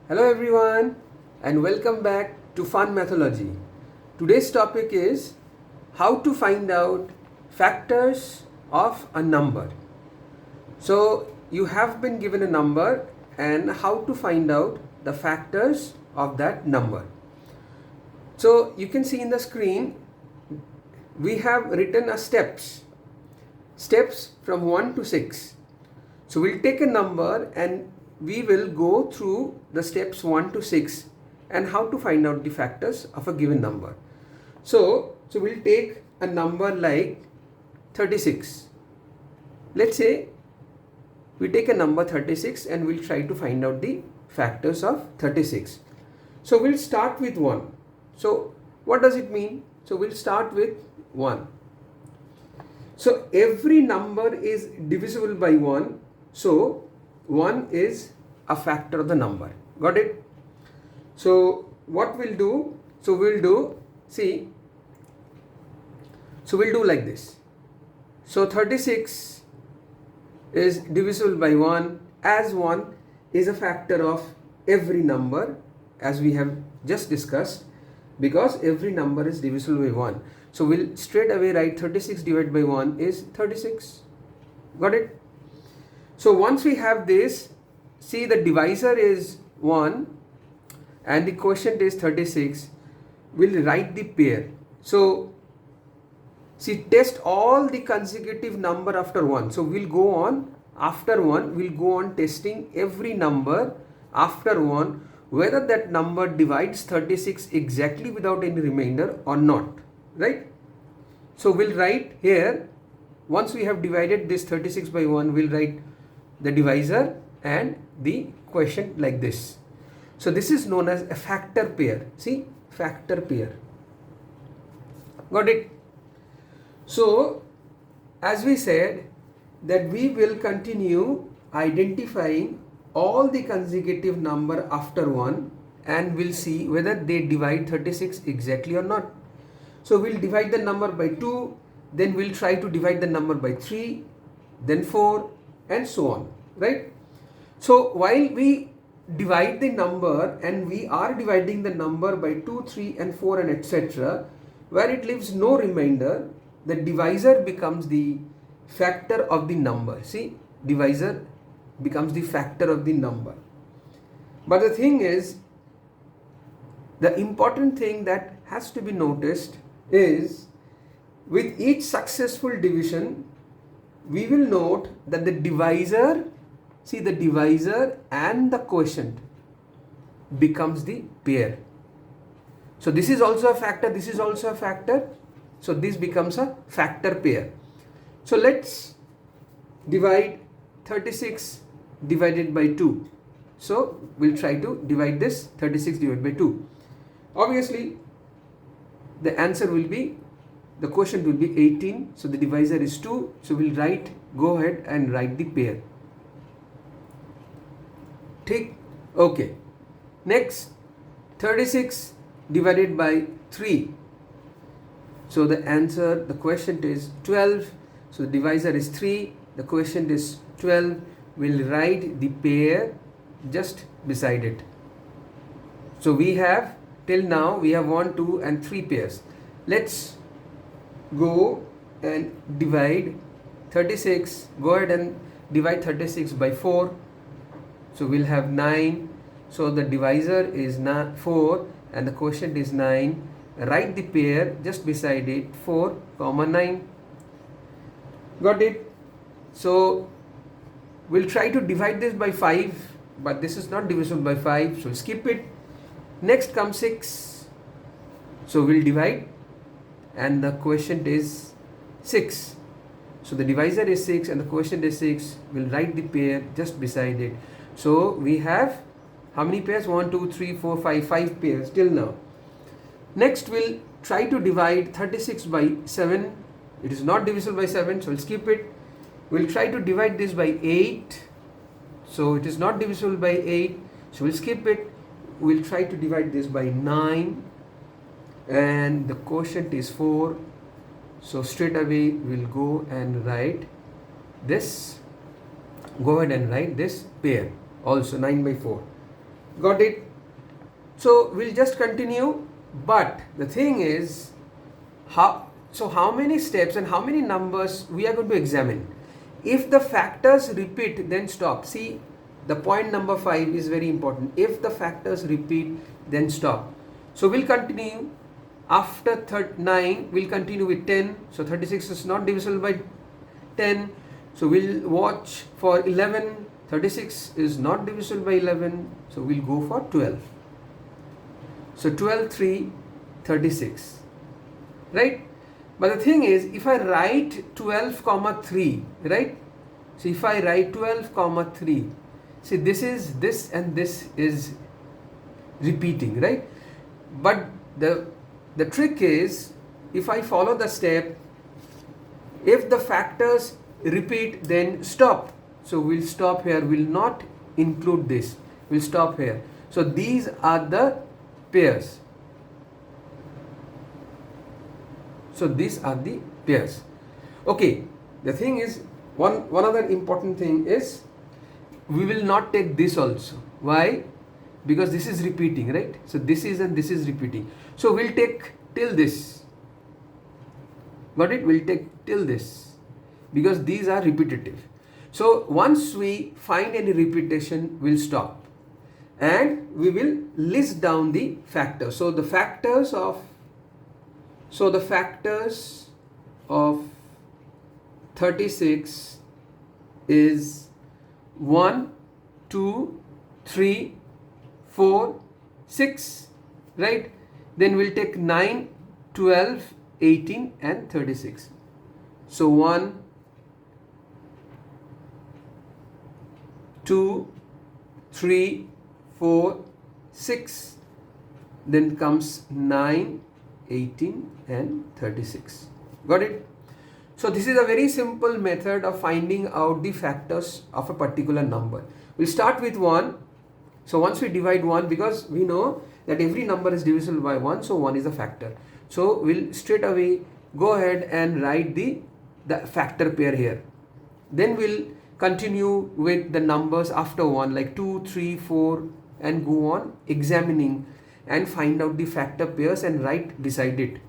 Hello everyone and welcome back to Fun Mathology. Today's topic is how to find out factors of a number. So you have been given a number and how to find out the factors of that number. So you can see in the screen we have written a steps from 1 to 6. So we'll take a number and we will go through the steps 1 to 6 and how to find out the factors of a given number. So we'll take a number like 36. Let's say we take a number 36 and we'll try to find out the factors of 36. So we'll start with 1. So what does it mean? So we'll start with 1. So every number is divisible by 1. So 1 is a factor of the number. Got it? So what we'll do? So we'll do like this. So 36 is divisible by 1 as 1 is a factor of every number as we have just discussed, because every number is divisible by 1. So we'll straight away write 36 divided by 1 is 36. Got it? So once we have this, see the divisor is 1 and the quotient is 36, we'll write the pair. So see, test all the consecutive number after 1. So we'll go on after 1, we'll go on testing every number after 1 whether that number divides 36 exactly without any remainder or not, right? So we'll write here, once we have divided this 36 by 1, we'll write the divisor and the quotient like this. So this is known as a factor pair. See, factor pair. Got it? So as we said that we will continue identifying all the consecutive number after 1 and we'll see whether they divide 36 exactly or not. So we'll divide the number by 2, then we'll try to divide the number by 3, then 4 and so on, right? So while we divide the number and we are dividing the number by 2, 3 and 4 and etc., where it leaves no remainder, the divisor becomes the factor of the number. See, divisor becomes the factor of the number. But the thing is, the important thing that has to be noticed is with each successful division, we will note that the divisor, see the divisor and the quotient becomes the pair. So this is also a factor, this is also a factor. So this becomes a factor pair. So let's divide 36 divided by 2. So we'll try to divide this 36 divided by 2. Obviously, the answer will be, the quotient will be 18. So the divisor is 2. So we'll go ahead and write the pair. Take, okay. Next, 36 divided by 3. So the answer, the quotient is 12. So the divisor is 3. The quotient is 12. We'll write the pair just beside it. So we have, till now, we have 1, 2 and 3 pairs. Let's go and divide 36. Go ahead and divide 36 by 4. So we'll have 9. So the divisor is 4 and the quotient is 9. Write the pair just beside it, 4, 9. Got it? So we'll try to divide this by 5, but this is not divisible by 5, so skip it. Next comes 6. So we'll divide and the quotient is 6. So the divisor is 6 and the quotient is 6. We'll write the pair just beside it. So we have how many pairs? 1, 2, 3, 4, 5 pairs till now. Next we'll try to divide 36 by 7. It is not divisible by 7, so we'll skip it. We'll try to divide this by 8. So it is not divisible by 8, so we'll skip it. We'll try to divide this by 9 and the quotient is 4. So straight away we'll go and write this. Go ahead and write this pair also, 9 by 4. Got it? So we'll just continue, but the thing is, how many steps and how many numbers we are going to examine. If the factors repeat, then stop. See, the point number 5 is very important. If the factors repeat, then stop. So we'll continue. After 9, we'll continue with 10. So 36 is not divisible by 10. So we'll watch for 11. 36 is not divisible by 11. So we'll go for 12. So 12, 3, 36. Right? But the thing is, if I write 12 comma 3, right? So if I write 12 comma 3, see, this is this and this is repeating, right? But the trick is, if I follow the step, if the factors repeat, then stop. So we'll stop here, we'll not include this, we'll stop here. So these are the pairs. So these are the pairs. Okay, the thing is, one other important thing is, we will not take this also. Why? Because this is repeating, right? So this is and this is repeating. So we'll take till this. Got it? We'll take till this, because these are repetitive. So once we find any repetition, we'll stop and we will list down the factors. So the factors of 36 is 1, 2, 3, 4, 6, right? Then we'll take 9, 12, 18 and 36. So 1, 2, 3, 4, 6, then comes 9, 18 and 36. Got it? So this is a very simple method of finding out the factors of a particular number. We'll start with 1. So once we divide 1, because we know that every number is divisible by 1, so 1 is a factor. So we'll straight away go ahead and write the factor pair here. Then we'll continue with the numbers after 1, like 2, 3, 4 and go on examining and find out the factor pairs and write beside it.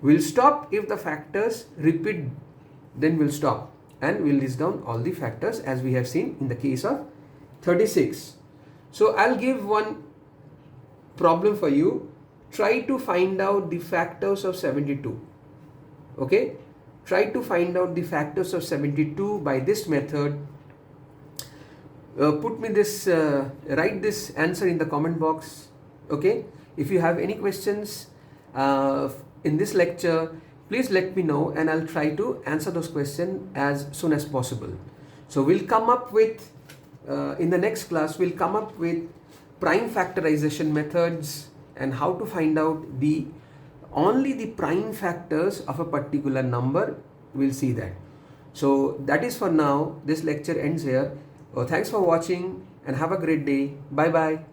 We'll stop if the factors repeat, then we'll stop and we'll list down all the factors as we have seen in the case of 36. So I'll give one problem for you. Try to find out the factors of 72. Okay? Try to find out the factors of 72 by this method. Put me this, write this answer in the comment box. Okay? If you have any questions in this lecture, please let me know and I'll try to answer those questions as soon as possible. So we'll come up with, in the next class, we'll come up with prime factorization methods and how to find out only the prime factors of a particular number. We'll see that. So that is for now. This lecture ends here. Thanks for watching and have a great day. Bye bye.